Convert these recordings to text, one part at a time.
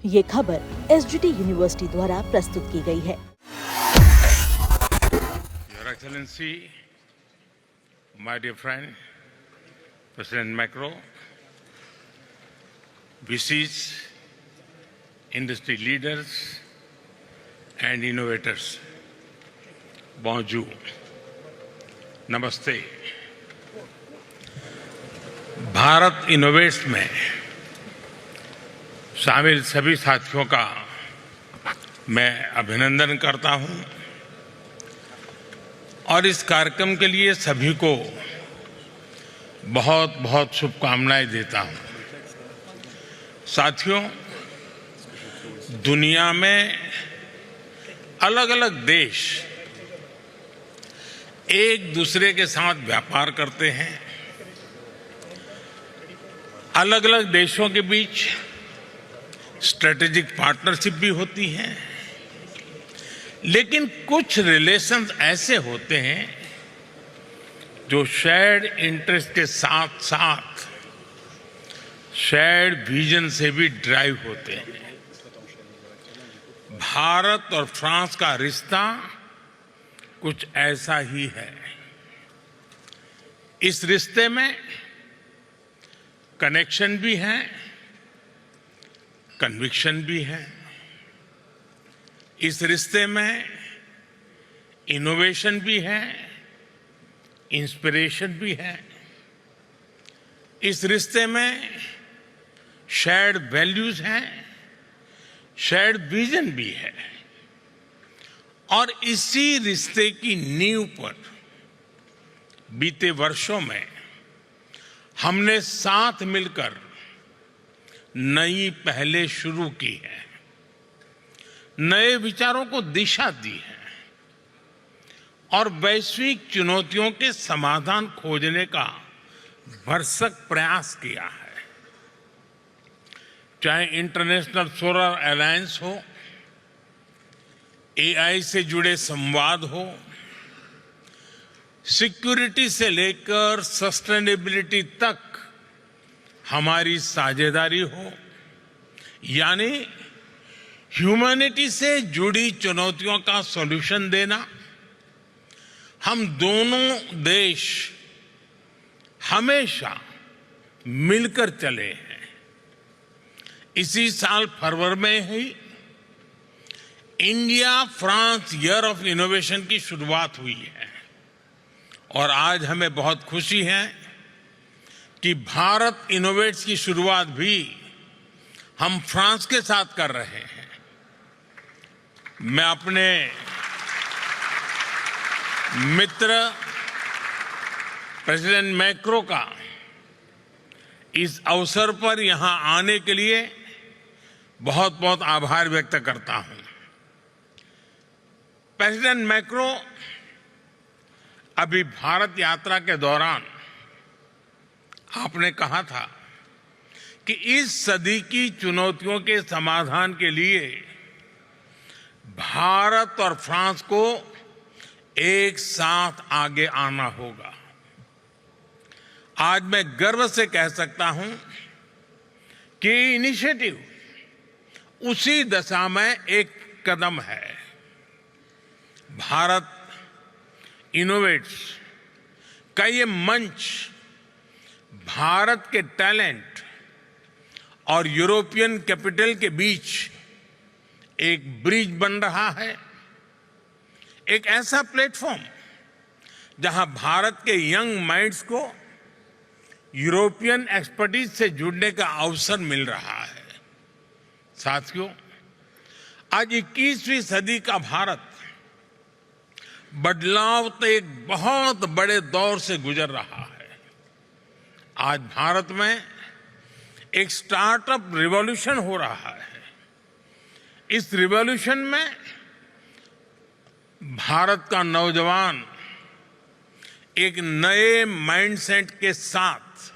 ये खबर SGT university द्वारा प्रस्तुत की गई है। Your Excellency, my dear friend, President Macron, VCs, industry leaders and innovators, bonjour, नमस्ते। भारत इनोवेट्स में शामिल सभी साथियों का मैं अभिनंदन करता हूं और इस कार्यक्रम के लिए सभी को बहुत बहुत शुभकामनाएं देता हूं। साथियों, दुनिया में अलग अलग देश एक दूसरे के साथ व्यापार करते हैं। अलग अलग देशों के बीच स्ट्रेटेजिक पार्टनरशिप भी होती है, लेकिन कुछ रिलेशंस ऐसे होते हैं जो शेयर्ड इंटरेस्ट के साथ साथ शेयर्ड विजन से भी ड्राइव होते हैं। भारत और फ्रांस का रिश्ता कुछ ऐसा ही है। इस रिश्ते में कनेक्शन भी है, कन्विक्शन भी है। इस रिश्ते में इनोवेशन भी है, इंस्पिरेशन भी है। इस रिश्ते में शेयर्ड वैल्यूज हैं, शेयर्ड विजन भी है। और इसी रिश्ते की नींव पर बीते वर्षों में हमने साथ मिलकर नई पहलें शुरू की है, नए विचारों को दिशा दी है और वैश्विक चुनौतियों के समाधान खोजने का भरसक प्रयास किया है। चाहे इंटरनेशनल सोलर अलायंस हो, एआई से जुड़े संवाद हो, सिक्योरिटी से लेकर सस्टेनेबिलिटी तक हमारी साझेदारी हो, यानी ह्यूमैनिटी से जुड़ी चुनौतियों का सॉल्यूशन देना। हम दोनों देश हमेशा मिलकर चले हैं। इसी साल फरवरी में ही India France year of innovation की शुरुआत हुई है और आज हमें बहुत खुशी है कि भारत इनोवेट्स की शुरुआत भी हम फ्रांस के साथ कर रहे हैं। मैं अपने मित्र प्रेसिडेंट मैक्रो का इस अवसर पर यहां आने के लिए बहुत बहुत आभार व्यक्त करता हूं। प्रेसिडेंट मैक्रो अभी भारत यात्रा के दौरान आपने कहा था कि इस सदी की चुनौतियों के समाधान के लिए भारत और फ्रांस को एक साथ आगे आना होगा। आज मैं गर्व से कह सकता हूं कि इनिशिएटिव उसी दिशा में एक कदम है। भारत इनोवेट्स का ये मंच भारत के टैलेंट और यूरोपियन कैपिटल के बीच एक ब्रिज बन रहा है। एक ऐसा प्लेटफॉर्म जहां भारत के यंग माइंड्स को यूरोपियन एक्सपर्टीज से जुड़ने का अवसर मिल रहा है। साथियों, आज 21वीं सदी का भारत बदलाव के एक बहुत बड़े दौर से गुजर रहा है। आज भारत में एक स्टार्टअप रिवॉल्यूशन हो रहा है। इस रिवॉल्यूशन में भारत का नौजवान एक नए माइंडसेट के साथ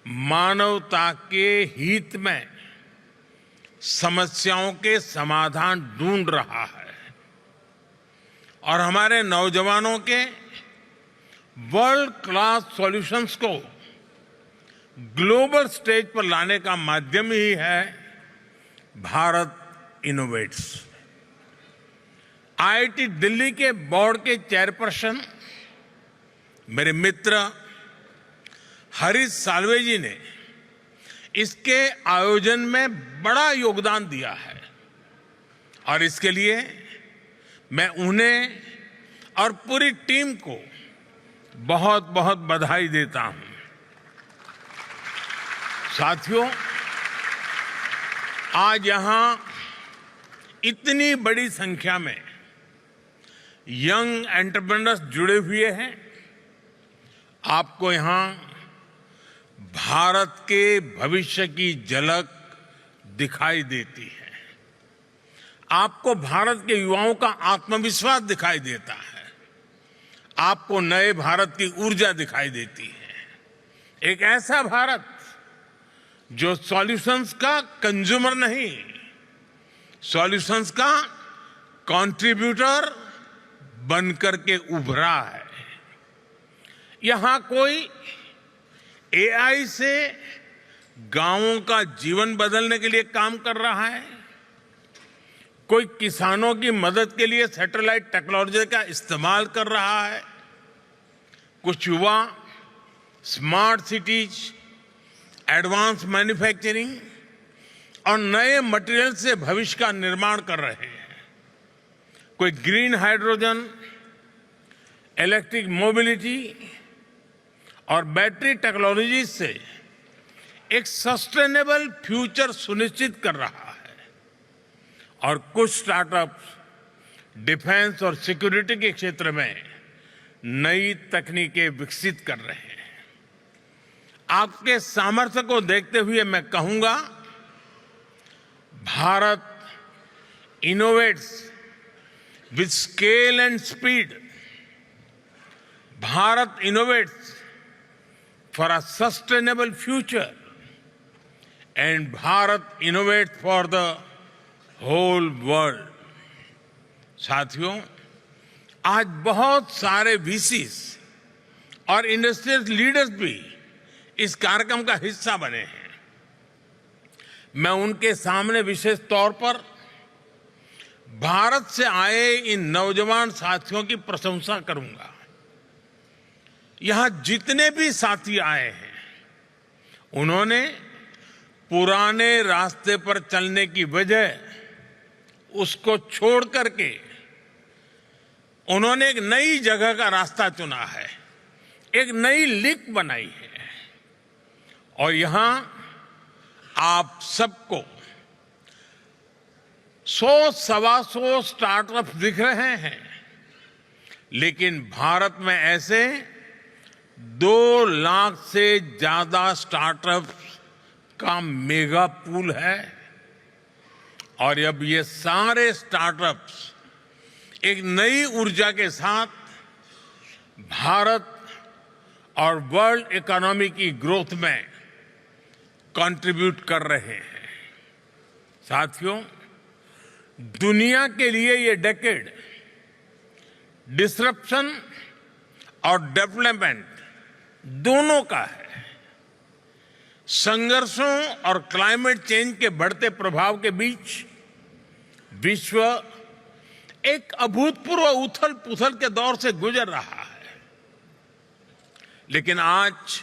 मानवता के हित में समस्याओं के समाधान ढूंढ रहा है और हमारे नौजवानों के वर्ल्ड क्लास सॉल्यूशंस को ग्लोबल स्टेज पर लाने का माध्यम ही है भारत इनोवेट्स। आईआईटी दिल्ली के बोर्ड के चेयरपर्सन मेरे मित्र हरीश साल्वे जी ने इसके आयोजन में बड़ा योगदान दिया है और इसके लिए मैं उन्हें और पूरी टीम को बहुत बहुत बधाई देता हूं। साथियों, आज यहां इतनी बड़ी संख्या में यंग एंटरप्रेन्योर्स जुड़े हुए हैं। आपको यहां भारत के भविष्य की झलक दिखाई देती है। आपको भारत के युवाओं का आत्मविश्वास दिखाई देता है। आपको नए भारत की ऊर्जा दिखाई देती है। एक ऐसा भारत जो सॉल्यूशंस का कंज्यूमर नहीं, सॉल्यूशंस का कंट्रीब्यूटर बनकर के उभरा है। यहां कोई एआई से गांवों का जीवन बदलने के लिए काम कर रहा है, कोई किसानों की मदद के लिए सैटेलाइट टेक्नोलॉजी का इस्तेमाल कर रहा है, कुछ युवा स्मार्ट सिटीज, एडवांस मैन्युफैक्चरिंग और नए मटेरियल से भविष्य का निर्माण कर रहे हैं, कोई ग्रीन हाइड्रोजन, इलेक्ट्रिक मोबिलिटी और बैटरी टेक्नोलॉजी से एक सस्टेनेबल फ्यूचर सुनिश्चित कर रहा है और कुछ स्टार्टअप्स डिफेंस और सिक्योरिटी के क्षेत्र में नई तकनीकें विकसित कर रहे हैं। आपके सामर्थ्य को देखते हुए मैं कहूंगा, Bharat innovates with scale and speed. Bharat innovates for a sustainable future and Bharat innovates for the whole world। साथियों, आज बहुत सारे वीसीज और इंडस्ट्रियल लीडर्स भी इस कार्यक्रम का हिस्सा बने हैं। मैं उनके सामने विशेष तौर पर भारत से आए इन नौजवान साथियों की प्रशंसा करूंगा। यहां जितने भी साथी आए हैं, उन्होंने पुराने रास्ते पर चलने की वजह उसको छोड़ करके उन्होंने एक नई जगह का रास्ता चुना है, एक नई लीक बनाई है। और यहां आप सबको 100-125 स्टार्टअप दिख रहे हैं, लेकिन भारत में ऐसे 2 लाख से ज्यादा स्टार्टअप्स का मेगा पूल है और अब ये सारे स्टार्टअप्स एक नई ऊर्जा के साथ भारत और वर्ल्ड इकोनॉमी की ग्रोथ में कंट्रीब्यूट कर रहे हैं। साथियों, दुनिया के लिए ये डेकेड डिसरप्शन और डेवलपमेंट दोनों का है। संघर्षों और क्लाइमेट चेंज के बढ़ते प्रभाव के बीच विश्व एक अभूतपूर्व उथल-पुथल के दौर से गुजर रहा है, लेकिन आज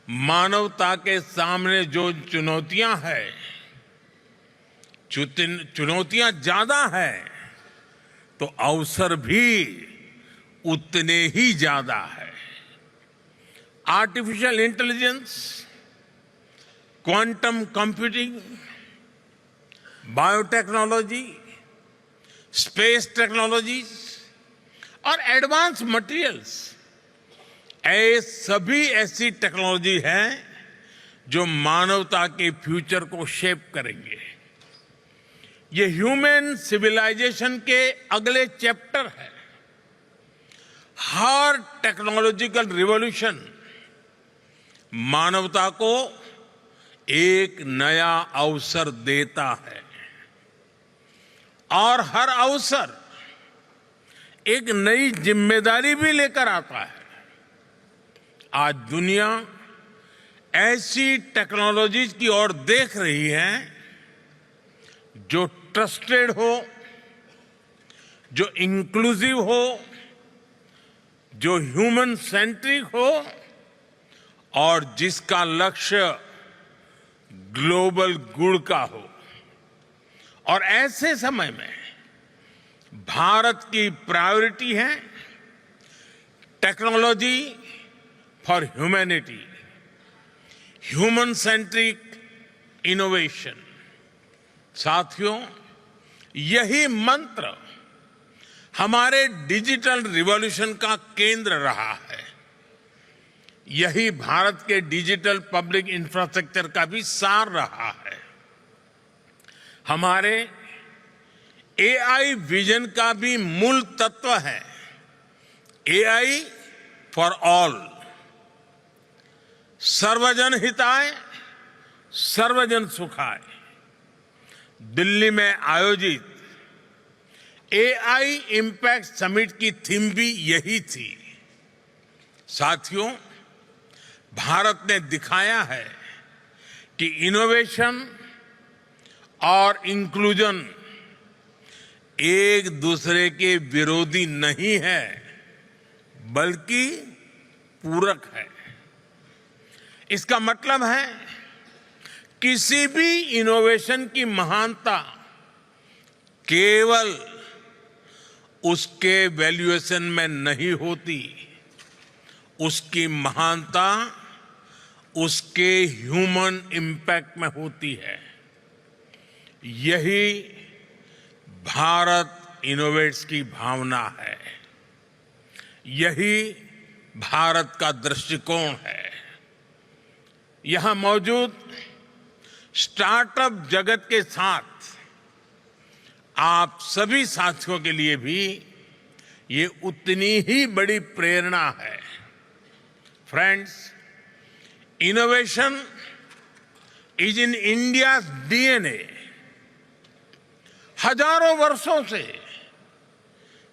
मानवता के सामने जो चुनौतियां हैं, चुनौतियां ज्यादा हैं तो अवसर भी उतने ही ज्यादा है। Artificial intelligence, quantum computing, biotechnology, space technologies और एडवांस मटेरियल्स, ये सभी ऐसी टेक्नोलॉजी हैं जो मानवता के फ्यूचर को शेप करेंगे। ये ह्यूमन सिविलाइजेशन के अगले चैप्टर है। हर टेक्नोलॉजिकल रिवॉल्यूशन मानवता को एक नया अवसर देता है और हर अवसर एक नई जिम्मेदारी भी लेकर आता है। आज दुनिया ऐसी टेक्नोलॉजीज की ओर देख रही है जो ट्रस्टेड हो, जो इंक्लूसिव हो, जो ह्यूमन सेंट्रिक हो और जिसका लक्ष्य ग्लोबल गुड का हो। और ऐसे समय में भारत की प्रायोरिटी है technology for humanity, human centric innovation. साथियों, यही मंत्र हमारे डिजिटल रिवॉल्यूशन का केंद्र रहा है। यही भारत के डिजिटल पब्लिक इंफ्रास्ट्रक्चर का भी सार रहा है। हमारे एआई विजन का भी मूल तत्व है एआई फॉर ऑल, सर्वजन हिताय सर्वजन सुखाय। दिल्ली में आयोजित एआई इम्पैक्ट समिट की थीम भी यही थी। साथियों, भारत ने दिखाया है कि इनोवेशन और इंक्लूजन एक दूसरे के विरोधी नहीं है, बल्कि पूरक है। इसका मतलब है किसी भी इनोवेशन की महानता केवल उसके वैल्यूएशन में नहीं होती, उसकी महानता उसके ह्यूमन इम्पैक्ट में होती है। यही भारत इनोवेट्स की भावना है, यही भारत का दृष्टिकोण है। यहां मौजूद स्टार्टअप जगत के साथ आप सभी साथियों के लिए भी ये उतनी ही बड़ी प्रेरणा है। Friends, innovation is in India's DNA. हजारों वर्षों से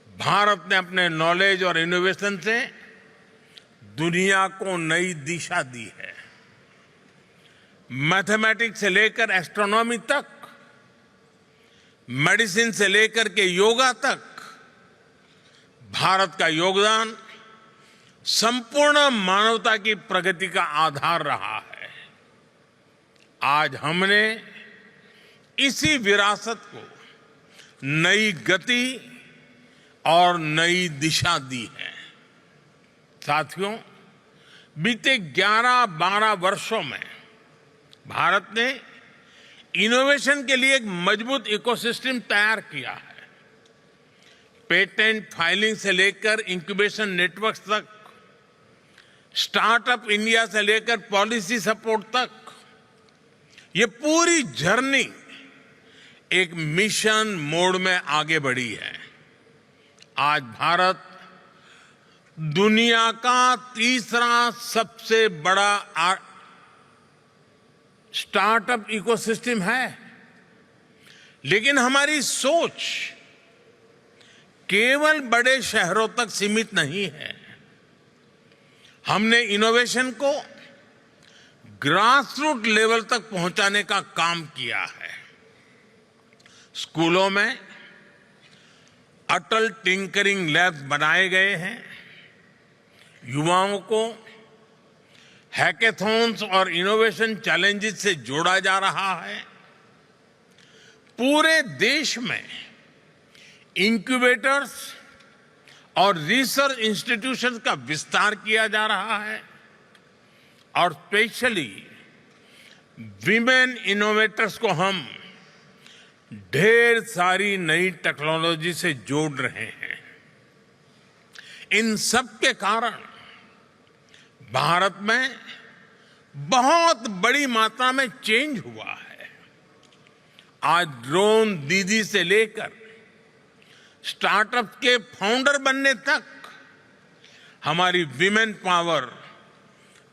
भारत ने अपने नॉलेज और इनोवेशन से दुनिया को नई दिशा दी है। मैथमेटिक्स से लेकर एस्ट्रोनॉमी तक, मेडिसिन से लेकर के योगा तक, भारत का योगदान संपूर्ण मानवता की प्रगति का आधार रहा है। आज हमने इसी विरासत को नई गति और नई दिशा दी है। साथियों, बीते 11-12 वर्षों में भारत ने इनोवेशन के लिए एक मजबूत इकोसिस्टम तैयार किया है। पेटेंट फाइलिंग से लेकर इंक्यूबेशन नेटवर्क तक, स्टार्टअप इंडिया से लेकर पॉलिसी सपोर्ट तक, ये पूरी जर्नी एक मिशन मोड में आगे बढ़ी है। आज भारत दुनिया का तीसरा सबसे बड़ा स्टार्टअप इकोसिस्टम है, लेकिन हमारी सोच केवल बड़े शहरों तक सीमित नहीं है। हमने इनोवेशन को ग्रासरूट लेवल तक पहुंचाने का काम किया है। स्कूलों में अटल टिंकरिंग लैब्स बनाए गए हैं। युवाओं को हैकेथॉन्स और इनोवेशन चैलेंजेस से जोड़ा जा रहा है। पूरे देश में इंक्यूबेटर्स और रिसर्च इंस्टीट्यूशंस का विस्तार किया जा रहा है और स्पेशली विमेन इनोवेटर्स को हम ढेर सारी नई टेक्नोलॉजी से जोड़ रहे हैं। इन सब के कारण भारत में बहुत बड़ी मात्रा में चेंज हुआ है। आज ड्रोन दीदी से लेकर स्टार्टअप के फाउंडर बनने तक हमारी विमेन पावर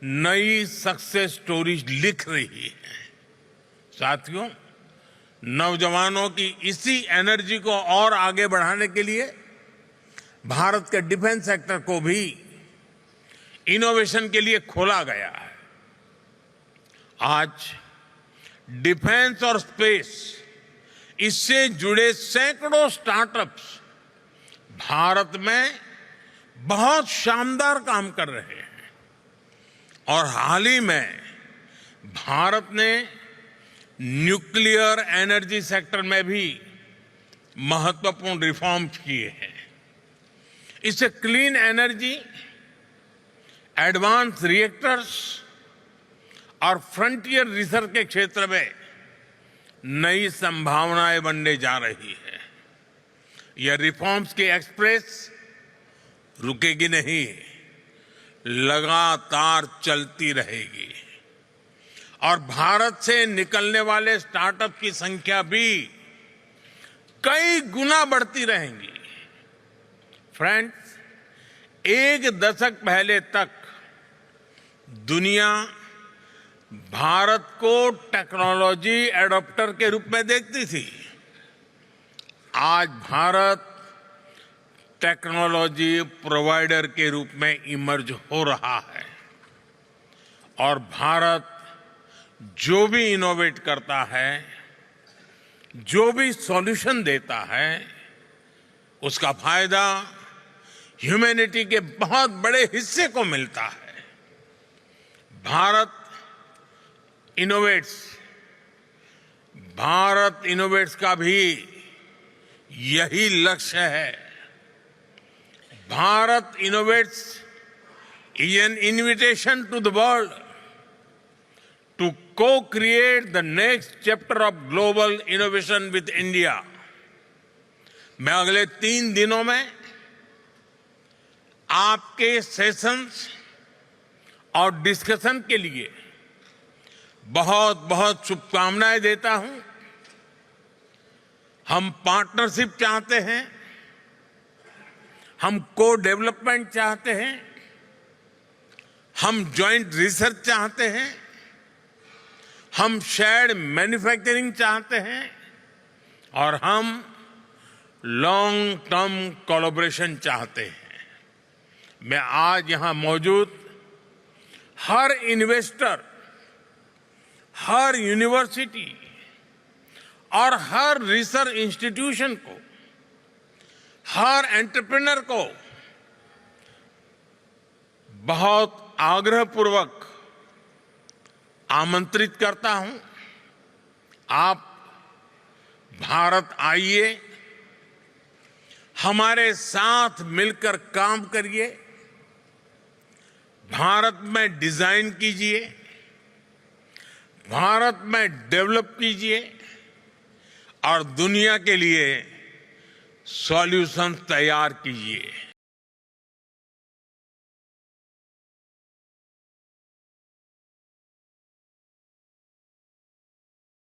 नई सक्सेस स्टोरीज लिख रही है। साथियों, नौजवानों की इसी एनर्जी को और आगे बढ़ाने के लिए भारत के डिफेंस सेक्टर को भी इनोवेशन के लिए खोला गया है। आज डिफेंस और स्पेस इससे जुड़े सैकड़ों स्टार्टअप्स भारत में बहुत शानदार काम कर रहे हैं और हाल ही में भारत ने न्यूक्लियर एनर्जी सेक्टर में भी महत्वपूर्ण रिफॉर्म्स किए हैं। इससे क्लीन एनर्जी, एडवांस रिएक्टर्स और फ्रंटियर रिसर्च के क्षेत्र में नई संभावनाएं बनने जा रही है। यह रिफॉर्म्स की एक्सप्रेस रुकेगी नहीं, लगातार चलती रहेगी और भारत से निकलने वाले स्टार्टअप की संख्या भी कई गुना बढ़ती रहेंगी। फ्रेंड्स, एक दशक पहले तक दुनिया भारत को टेक्नोलॉजी एडॉप्टर के रूप में देखती थी। आज भारत टेक्नोलॉजी प्रोवाइडर के रूप में इमर्ज हो रहा है और भारत जो भी इनोवेट करता है, जो भी सॉल्यूशन देता है, उसका फायदा ह्यूमैनिटी के बहुत बड़े हिस्से को मिलता है। भारत इनोवेट्स का भी यही लक्ष्य है। Bharat innovates is an invitation to the world to co-create the next chapter of global innovation with India. मैं अगले 3 दिनों में आपके सेशंस और डिस्कशन के लिए बहुत बहुत शुभकामनाएं देता हूं। हम पार्टनरशिप चाहते हैं, हम को डेवलपमेंट चाहते हैं, हम जॉइंट रिसर्च चाहते हैं, हम शेयर्ड मैन्युफैक्चरिंग चाहते हैं और हम लॉन्ग टर्म कोलैबोरेशन चाहते हैं। मैं आज यहां मौजूद हर इन्वेस्टर, हर यूनिवर्सिटी और हर रिसर्च इंस्टीट्यूशन को, हर एंटरप्रेन्योर को बहुत आग्रहपूर्वक आमंत्रित करता हूं। आप भारत आइए, हमारे साथ मिलकर काम करिए, भारत में डिजाइन कीजिए, भारत में डेवलप कीजिए और दुनिया के लिए सॉल्यूशन तैयार कीजिए।